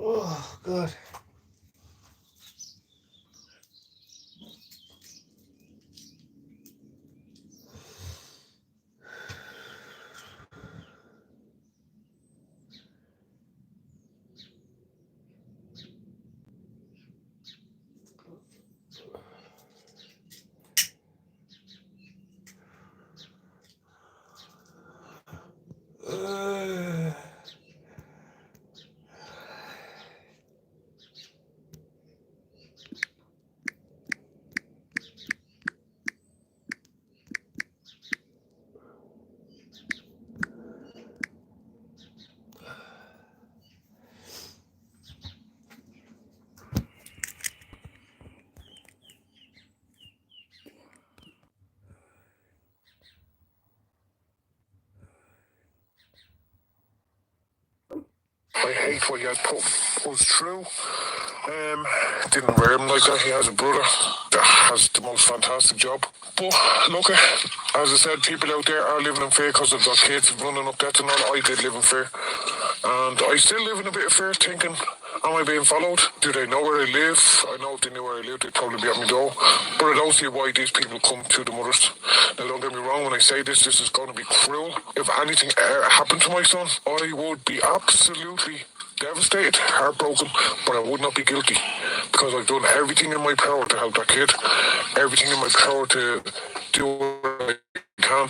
Oh, God. Uh, I hate what he has put us through. Didn't wear him like that. He has a brother that has the most fantastic job. But look, as I said, people out there are living in fear because of their kids running up death and all. I did live in fear. And I still live in a bit of fear, thinking, am I being followed? Do they know where I live? I know if they knew where I live, they'd probably be at my door. But I don't see why these people come to the mothers. Now, don't get me wrong, when I say this is going to be cruel. If anything happened to my son, I would be absolutely devastated, heartbroken, but I would not be guilty because I've done everything in my power to help that kid, everything in my power to do what I can.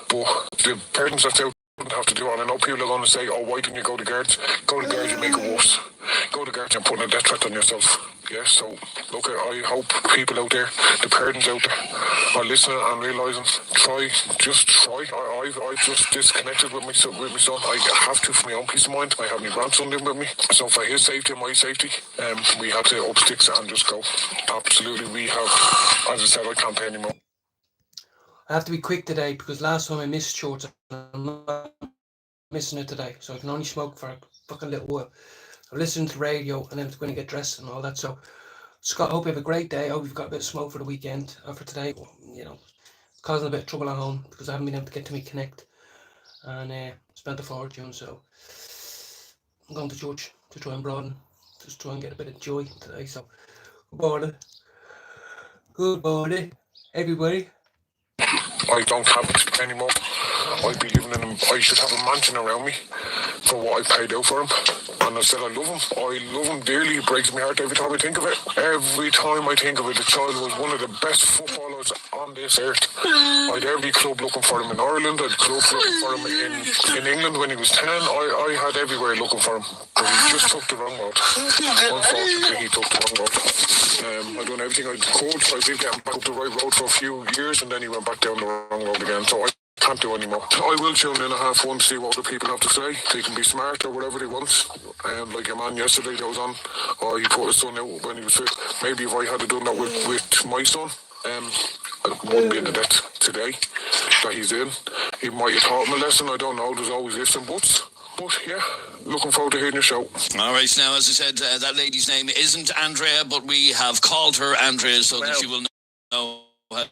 But the parents that's out wouldn't have to do it. And I know people are going to say, oh, why didn't you go to guards? Go to guards, you make it worse. Go to guards and putting a death threat on yourself. Yes, so look, I hope people out there, the parents out there, are listening and realising, just try. I've just disconnected with my son. I have to for my own peace of mind. I have my grandson living with me. So for his safety and my safety, we had to up sticks and just go. Absolutely, we have, as I said, I can't pay anymore. I have to be quick today because last time I missed shorts. I'm not missing it today, so I can only smoke for a fucking little while. I'm listening to the radio and then I'm going to get dressed and all that. So, Scott, I hope you have a great day. I hope you've got a bit of smoke for the weekend and for today. You know, causing a bit of trouble at home because I haven't been able to get to me Connect and spent a fortune. So, I'm going to church to try and broaden, just try and get a bit of joy today. So, good morning, everybody. I don't have it anymore. I'd be living in him. I should have a mansion around me for what I paid out for him. And I said I love him. I love him dearly. It breaks my heart every time I think of it. Every time I think of it, the child was one of the best footballers on this earth. I'd every club looking for him in Ireland. I'd clubs looking for him in England when he was 10. I had everywhere looking for him. But he just took the wrong road. Unfortunately, he took the wrong road. I done everything I could. I did get him back up the right road for a few years and then he went back down the wrong road again. So I can't do anymore. I will tune in at 1:30 to see what other people have to say. They can be smart or whatever they want. Like your man yesterday that was on, or he put his son out when he was fit. Maybe if I had done that with my son, I wouldn't be in the debt today that he's in. He might have taught him a lesson, I don't know. There's always ifs and buts. But yeah, looking forward to hearing your show. All right, now, as I said, that lady's name isn't Andrea, but we have called her Andrea so that she will know how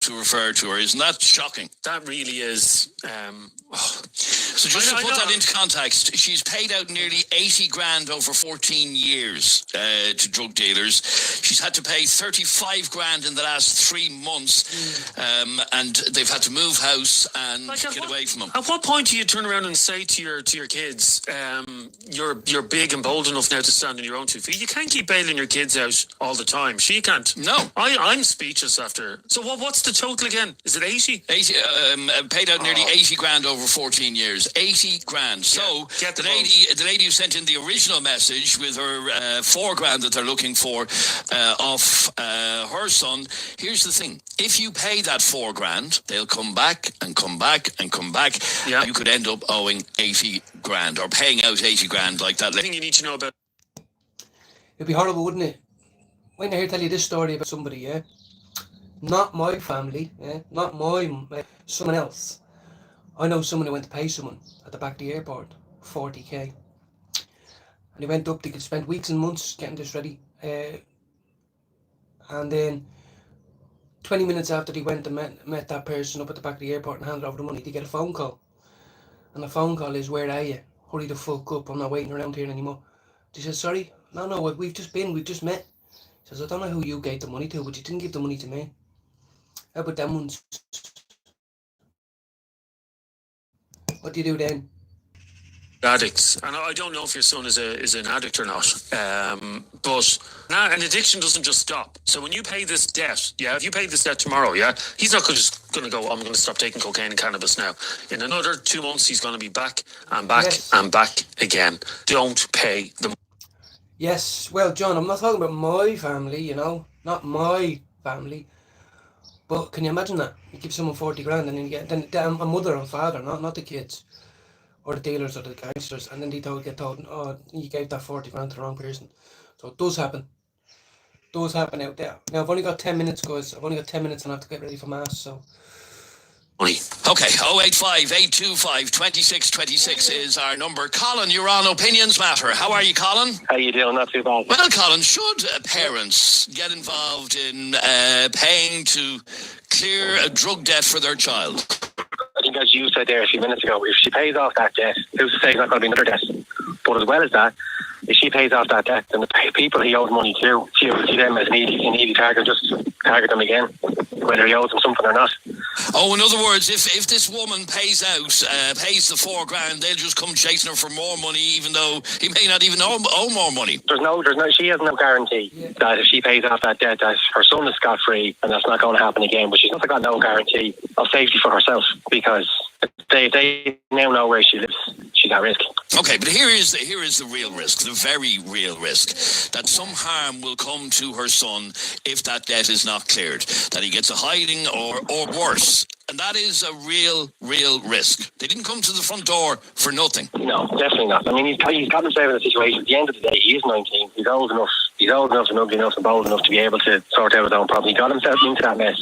to refer to her. Isn't that shocking? That really is. So just to put that into context, she's paid out nearly 80 grand over 14 years to drug dealers. She's had to pay 35 grand in the last 3 months, and they've had to move house and get away from them. At what point do you turn around and say to your kids, you're big and bold enough now to stand on your own 2 feet? You can't keep bailing your kids out all the time. She can't. No. I'm speechless after. So what's the total again? Is it 80? 80, paid out nearly 80 grand over 14 years. 80 grand. So the lady who sent in the original message with her 4 grand that they're looking for off her son. Here's the thing: if you pay that 4 grand, they'll come back and come back and come back. Yeah. You could end up owing 80 grand or paying out 80 grand like that. The thing you need to know about. It'd be horrible, wouldn't it? When I hear tell you this story about somebody, yeah. Not my family, not someone else. I know someone who went to pay someone at the back of the airport 40k, and he went up. They could spend weeks and months getting this ready, and then 20 minutes after he went and met that person up at the back of the airport and handed over the money, they get a phone call, and the phone call is, "Where are you? hurry the fuck up, I'm not waiting around here anymore. She says, sorry? No, we've just met. She says, I don't know who you gave the money to, but you didn't give the money to me. How about them ones? What do you do then? Addicts, and I don't know if your son is an addict or not. But an addiction doesn't just stop. So when you pay this debt, if you pay this debt tomorrow, he's not just going to go, I'm going to stop taking cocaine and cannabis now. In another 2 months, he's going to be back and back and back again. Don't pay the. Yes, well, John, I'm not talking about my family, not my family. But can you imagine that? You give someone 40 grand and then you get a mother and father, not the kids. Or the dealers or the gangsters, and then they get told, oh, you gave that 40 grand to the wrong person. So it does happen. It does happen out there. Now, I've only got 10 minutes, guys. I've only got 10 minutes and I have to get ready for Mass, so. Okay, 085 825 2626 is our number. Colin, you're on Opinions Matter. How are you, Colin? How you doing? Not too bad. Well, Colin, should parents get involved in paying to clear a drug debt for their child? I think, as you said there a few minutes ago, if she pays off that debt, who's to say it's not going to be another debt? But as well as that, if she pays off that debt, then the people he owes money to, she will see them as an easy target, just target them again, whether he owes them something or not. Oh, in other words, if this woman pays the 4 grand, they'll just come chasing her for more money, even though he may not even owe more money. She has no guarantee that if she pays off that debt, that her son is scot-free and that's not going to happen again. But she's also got no guarantee of safety for herself, because they now know where she lives. She's at risk. Okay, but here is the real risk, the very real risk, that some harm will come to her son if that debt is not cleared, that he gets a hiding or worse. And that is a real risk. They didn't come to the front door for nothing. No, definitely not. I mean, he's got himself in a situation. At the end of the day, he is 19. He's old enough and ugly enough and bold enough to be able to sort out his own problem. He got himself into that mess.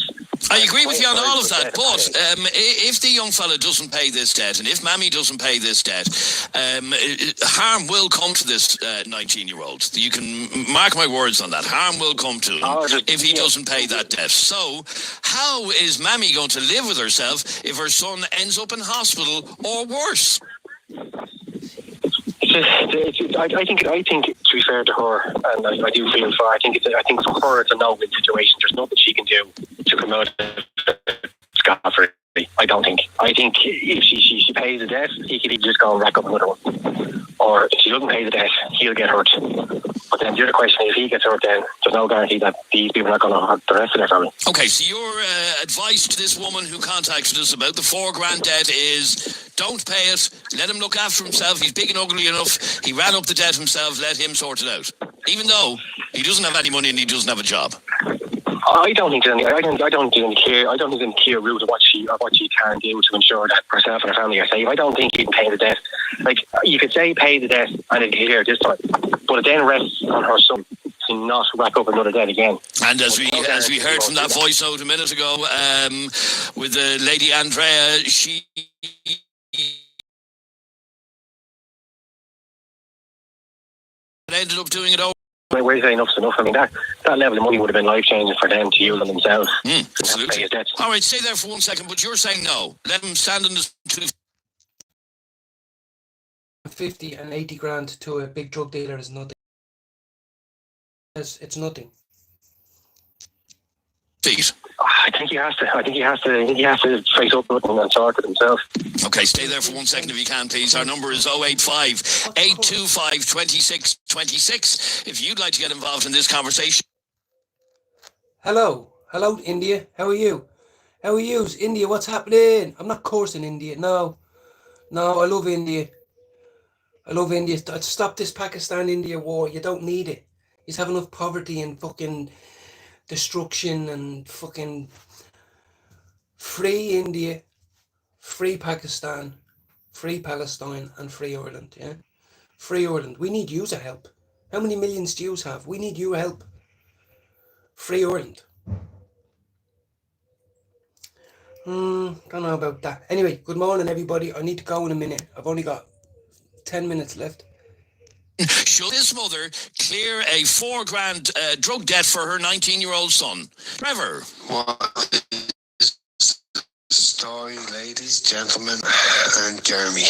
I agree with you on all of that, but if the young fella doesn't pay this debt, and if Mammy doesn't pay this debt, harm will come to this 19-year-old. You can mark my words on that. Harm will come to him if he doesn't pay that debt. So, how is Mammy going to live with herself if her son ends up in hospital or worse? I think to be fair to her, and I do feel for her, I think for her it's a no-win situation. There's nothing she can do to come out scot-free. I don't think. I think if she pays the debt, he could either just go and rack up another one, or if she doesn't pay the debt, he'll get hurt. But then the other question is, if he gets hurt, then there's no guarantee that these people are not going to hurt the rest of their family. Okay, so your advice to this woman who contacted us about the 4 grand debt is, don't pay it, let him look after himself, he's big and ugly enough, he ran up the debt himself, let him sort it out. Even though he doesn't have any money and he doesn't have a job. I don't think there's any clear route of what she can do to ensure that herself and her family are safe. I don't think he can pay the debt. Like, you could say pay the debt and it'll be here this time, but it then rests on her son to not rack up another debt again. And as we heard from that voice note a minute ago, with the lady Andrea, she ended up doing it over. We're saying enough's enough. I mean, that level of money would have been life-changing for them to use on themselves. Absolutely. All right, stay there for 1 second, but you're saying no. Let them stand in the 50 and 80 grand to a big drug dealer is nothing. It's nothing. Feet. I think he has to face up with them and sort it himself. Okay, stay there for 1 second if you can, please. Our number is 085 825 2626. If you'd like to get involved in this conversation. Hello, India. How are you? India, what's happening? I'm not cursing India. No, I love India. Stop this Pakistan-India war. You don't need it. You have enough poverty and fucking destruction and fucking free India, free Pakistan, free Palestine and free Ireland, yeah? Free Ireland. We need your help. How many millions do you have? We need your help. Free Ireland. Don't know about that. Anyway, good morning everybody. I need to go in a minute. I've only got 10 minutes left. Should this mother clear a 4 grand drug debt for her 19-year-old son? Trevor. What is the story, ladies, gentlemen, and Jeremy?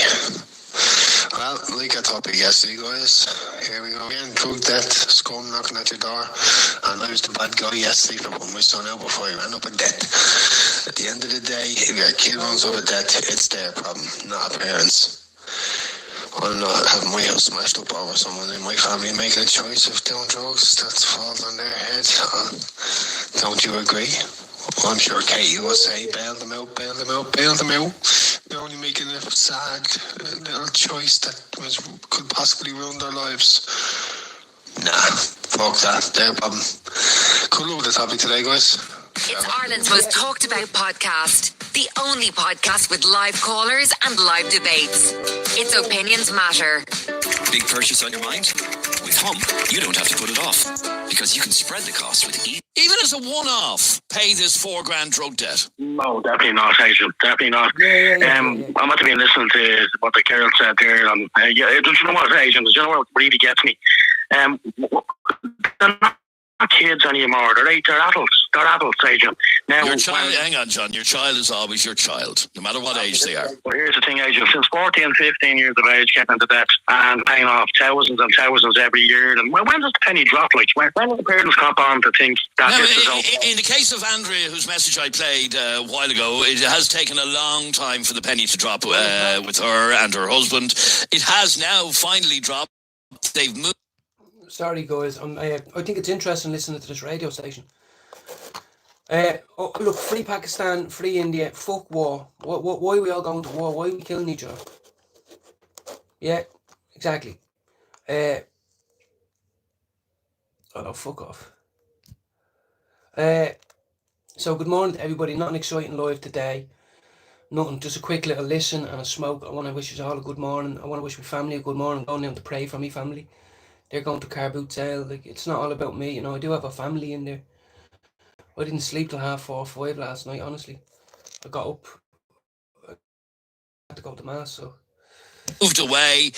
Well, like I told you yesterday, guys, here we go again. Drug debt, scum knocking at your door, and I was the bad guy yesterday for putting my son out before he ran up in debt. At the end of the day, if your kid runs up in debt, it's their problem, not our parents. I'm not having my house smashed up over someone in my family making a choice of doing drugs. That's fault on their head. Don't you agree? Well, I'm sure Katie will say, bail them out, bail them out, bail them out. They're only making a sad little choice that could possibly ruin their lives. Nah, fuck that. Their problem. Good luck with the topic today, guys. It's Ireland's most talked about podcast. The only podcast with live callers and live debates. Its opinions matter. Big purchase on your mind? With Hump, you don't have to put it off because you can spread the cost with ease. Even as a one-off, pay this $4,000 drug debt. No, definitely not, Adrian. Definitely not. Yeah. I'm not to be listening to what the Carol said there. Don't you know what, Adrian? Do you know what really gets me? They're not kids anymore. They're adults. They're adults, Adrian. Now, Your child, hang on, John. Your child is always your child, no matter what age they are. Well, here's the thing, Adrian. Since 14, 15 years of age, getting into debt and paying off thousands and thousands every year. And when does the penny drop? Like, when do the parents cop on to think that Now, this is okay? in the case of Andrea, whose message I played a while ago, it has taken a long time for the penny to drop with her and her husband. It has now finally dropped. They've moved. Sorry, guys. I think it's interesting listening to this radio station. Look, free Pakistan, free India, fuck war. Why are we all going to war? Why are we killing each other? Yeah, exactly. Fuck off. So good morning to everybody. Nothing exciting live today. Nothing, just a quick little listen and a smoke. I want to wish you all a good morning. I want to wish my family a good morning. I'm going down to pray for my family. They're going to car boot sale. Like, it's not all about me, you know. I do have a family in there. I didn't sleep till 4:30 last night, honestly. I got up. I had to go to mass, so. Moved away.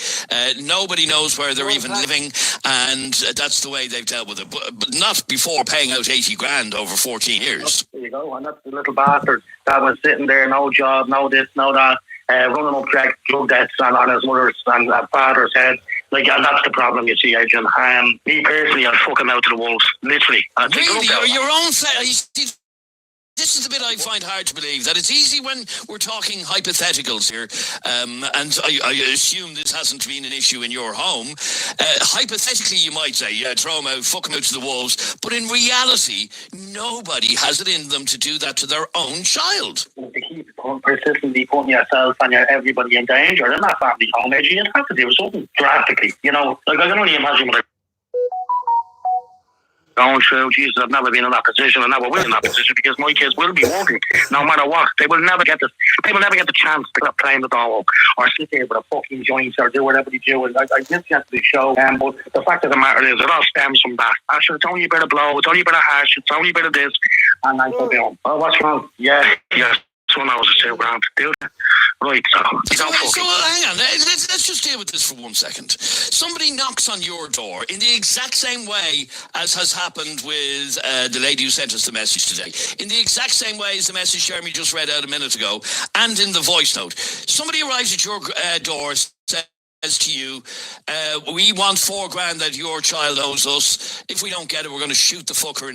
Nobody knows where they're even living, and that's the way they've dealt with it. But not before paying out $80,000 over 14 years. There you go, and that's the little bastard that was sitting there, no job, no this, no that, running up drug debts on his mother's and father's head. Like, and that's the problem, you see, Adrian. Me personally, I'd fuck him out to the wolves, literally. Really? Your own this is the bit I find hard to believe, that it's easy when we're talking hypotheticals here, and I assume this hasn't been an issue in your home. Hypothetically, you might say, yeah, throw them out, fuck them out to the wolves, but in reality, nobody has it in them to do that to their own child. To keep persistently putting yourself and everybody in danger in that family home, Adrian, you have to do something drastically, you know. Like, I can only imagine what going through. Jesus, I've never been in that position, and never will in that position, because my kids will be working no matter what. They will never get this. They will never get the chance to play the ball or sit there with a fucking joint or do whatever they do. And I did get to the show, but the fact of the matter is, it all stems from that. Actually, it's only a bit of blow, it's only a bit of hash, it's only a bit of this, and I go down. Oh, what's wrong? Yeah. So now was a $2,000 deal. Right, so hang on, let's just deal with this for 1 second. Somebody knocks on your door in the exact same way as has happened with the lady who sent us the message today, in the exact same way as the message Jeremy just read out a minute ago, and in the voice note. Somebody arrives at your door, says to you, we want $4,000 that your child owes us. If we don't get it, we're going to shoot the fucker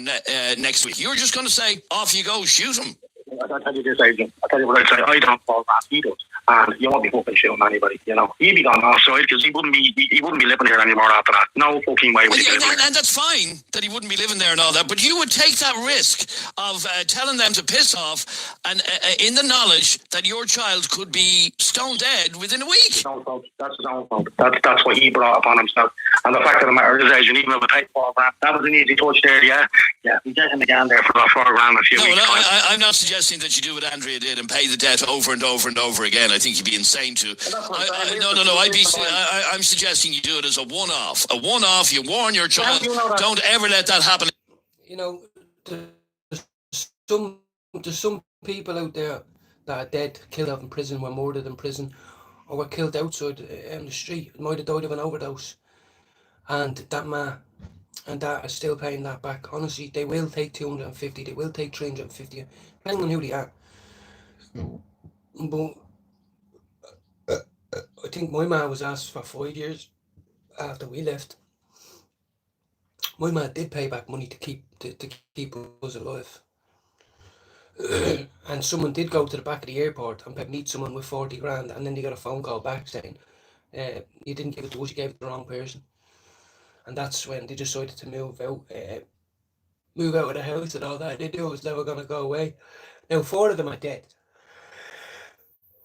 next week. You're just going to say, off you go, shoot him. I'll tell you this, Adrian. I'll tell you what I say. I don't fall back. He does. And you won't be fucking shooting anybody, you know. He'd be gone offside because he wouldn't be living here anymore after that. No fucking way would he be living here. And that's fine that he wouldn't be living there and all that, but you would take that risk of telling them to piss off and in the knowledge that your child could be stone dead within a week. That's his own fault. That's what he brought upon himself. And the fact of the matter is, Adrian, even if we paid $4,000, that was an easy touch there, yeah. Yeah, we get him again there for that $4,000 a few weeks. No, I'm not suggesting that you do what Andrea did and pay the debt over and over and over again. I think you'd be insane to. I'm suggesting you do it as a one-off. A one-off, you warn your child, don't ever let that happen. You know, there's some people out there that are dead, killed out in prison, were murdered in prison, or were killed outside on the street, might have died of an overdose. And that man and that are still paying that back. Honestly, they will take 250, they will take 350, depending on who they are. But I think my ma was asked for 5 years after we left. My ma did pay back money to keep us alive. And someone did go to the back of the airport and meet someone with 40 grand, and then they got a phone call back saying, you didn't give it to us, you gave it to the wrong person. And that's when they decided to move out of the house and all that. They knew it was never going to go away. Now 4 of them are dead.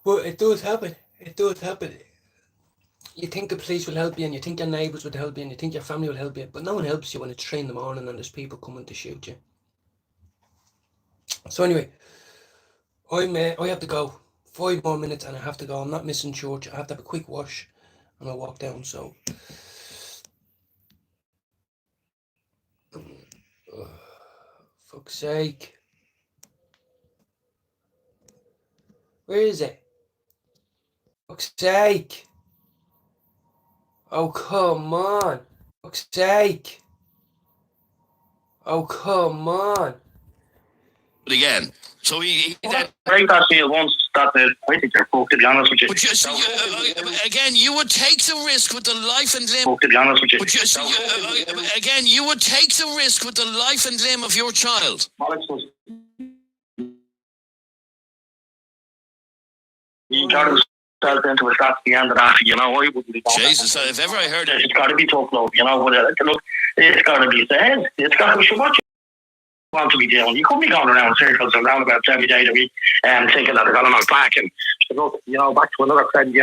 But it does happen. It does happen. You think the police will help you, and you think your neighbours will help you, and you think your family will help you, but no one helps you when it's 3 in the morning and there's people coming to shoot you. So anyway, I have to go. 5 more minutes and I have to go. I'm not missing church. I have to have a quick wash and I'll walk down. So fuck's sake. Where is it? Fuck's sake. Oh, come on. Fuck's sake. Oh, come on. But again, so he that. I think that's the once that I think they're fucked, to be honest with you. But again, you would take the risk with the life and limb. To be honest with you. But again, you would take the risk with the life and limb of your child. You got himself into it. That's the end of that. You know, I wouldn't be. Jesus, if ever I heard it, it's got to be tough love. You know, but look, it's got to be said. It's got to be so much. Want to be doing. You couldn't be going around circles and roundabouts every day to be thinking that they're going to back and look, you know, back to another friend,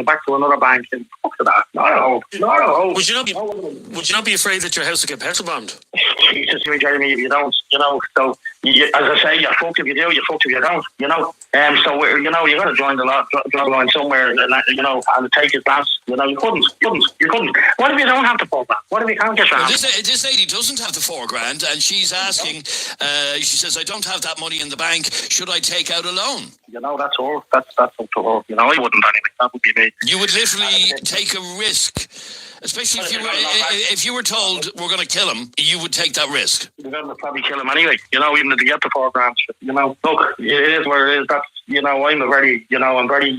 back to another bank and fuck to that. Not a hope. Not a hope. Would you not be afraid that your house will get petrol bombed? Jesus, Jeremy, if you don't, you know, so as I say, you're fucked if you do, you're fucked if you don't, you know. So you know, you got to join the line somewhere, you know, and take his pass. You know, you couldn't. What if you don't have the full back? What if you can't get that? Well, this lady doesn't have the $4,000, and she's asking. She says, "I don't have that money in the bank. Should I take out a loan?" You know, that's all. That's up to her. You know, I wouldn't anyway. That would be me. You would literally take a risk. Especially if you were told we're going to kill him, you would take that risk. You're going to probably kill him anyway. You know, even if you get the $4,000. You know, look, it is where it is. That's, you know, I'm very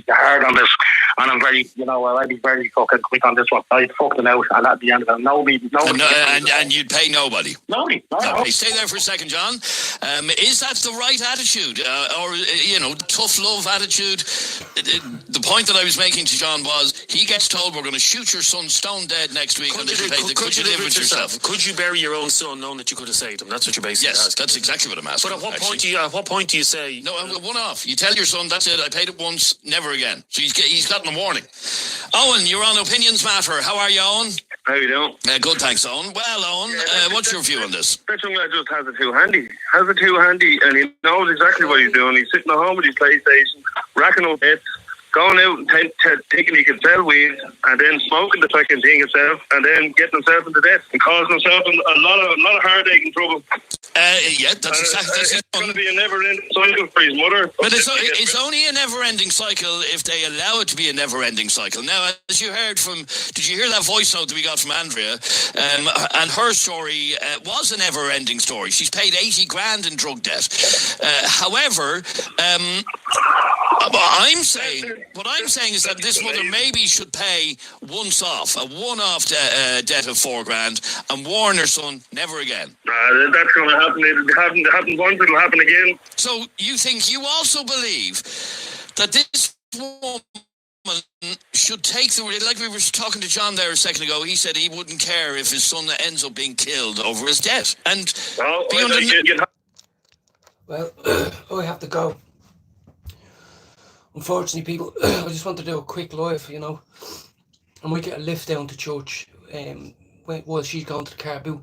hard on this, and I'm very, you know, I'd be very fucking quick on this one. I'd fuck them out, and at the end of it, nobody. And you'd pay nobody. Nobody. Okay, stay there for a second, John. Is that the right attitude, or you know, tough love attitude? The point that I was making to John was, he gets told we're going to shoot your son stone dead next week. Could you live with yourself? Could you bury your own son knowing that you could have saved him? That's what you're basically asking. Yes, that's exactly what I'm asking. But at what point do you say... No, one off. You tell your son, that's it, I paid it once, never again. So he's gotten a warning. Owen, you're on Opinions Matter. How are you, Owen? How you doing? Good, thanks, Owen. Well, Owen, what's your view on this? This young lad just has it too handy. And he knows exactly what he's doing. He's sitting at home with his PlayStation, racking up hits, going out and thinking he can sell weed, and then smoking the fucking thing himself, and then getting himself into debt and causing himself a lot of heartache and trouble. Yeah, that's exactly. It's going to be a never-ending cycle for his mother. But it's only a never-ending cycle if they allow it to be a never-ending cycle. Now, as you heard from, did you hear that voice note that we got from Andrea? And her story was a never-ending story. She's paid 80 grand in drug debt. However, what I'm saying is that this mother maybe should pay once off, a one-off debt of $4,000, and warn her son never again. That's going to happen. It happened once, it'll happen again. So you think, you also believe that this woman should take like we were talking to John there a second ago, he said he wouldn't care if his son ends up being killed over his debt. And well, I have to go. Unfortunately, people, I just want to do a quick live, you know. I might get a lift down to church while she's going to the car boot.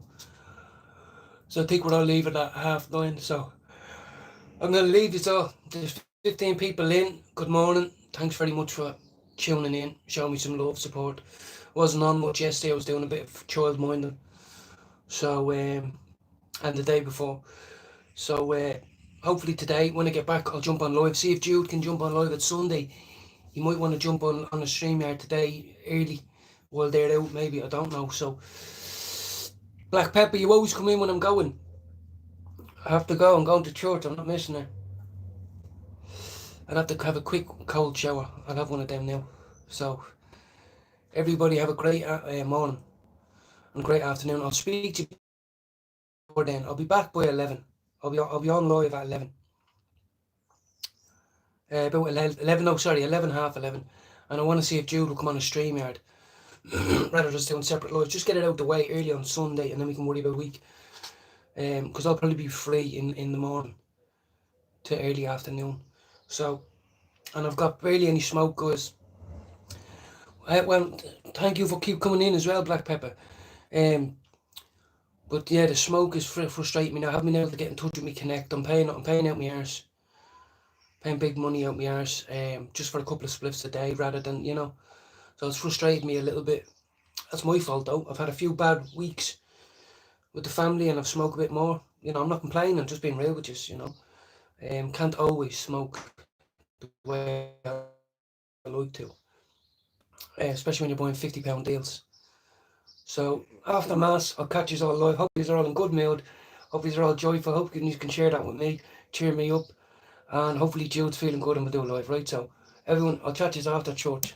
So I think we're all leaving at 9:30. So I'm going to leave this all. There's 15 people in. Good morning. Thanks very much for tuning in, showing me some love, support. Wasn't on much yesterday. I was doing a bit of child minding. So, and the day before. So, hopefully today, when I get back, I'll jump on live. See if Jude can jump on live at Sunday. He might want to jump on a StreamYard today early while they're out, maybe. I don't know. So, Black Pepper, you always come in when I'm going. I have to go. I'm going to church. I'm not missing it. I'll have to have a quick cold shower. I'll have one of them now. So everybody have a great morning and great afternoon. I'll speak to you before then. I'll be back by 11. I'll be on live at 11. About 11, no, sorry, 11, half 11. And I want to see if Jude will come on a StreamYard rather than just doing separate lives. Just get it out the way early on Sunday, and then we can worry about a week. Because I'll probably be free in the morning to early afternoon. So, and I've got barely any smoke, guys. Well, thank you for keep coming in as well, Black Pepper. But yeah, the smoke is frustrating me now. I haven't been able to get in touch with me Connect. I'm paying out my arse. Paying big money out my arse, just for a couple of spliffs a day rather than, you know. So it's frustrated me a little bit. That's my fault though. I've had a few bad weeks with the family and I've smoked a bit more. You know, I'm not complaining, I'm just being real with you, you know. Can't always smoke the way I like to. Especially when you're buying £50 deals. So after Mass, I'll catch you all live. Hope you're all in good mood. Hope you're all joyful. Hope you can share that with me. Cheer me up. And hopefully Jude's feeling good and we'll do live, right? So everyone, I'll chat to you after church.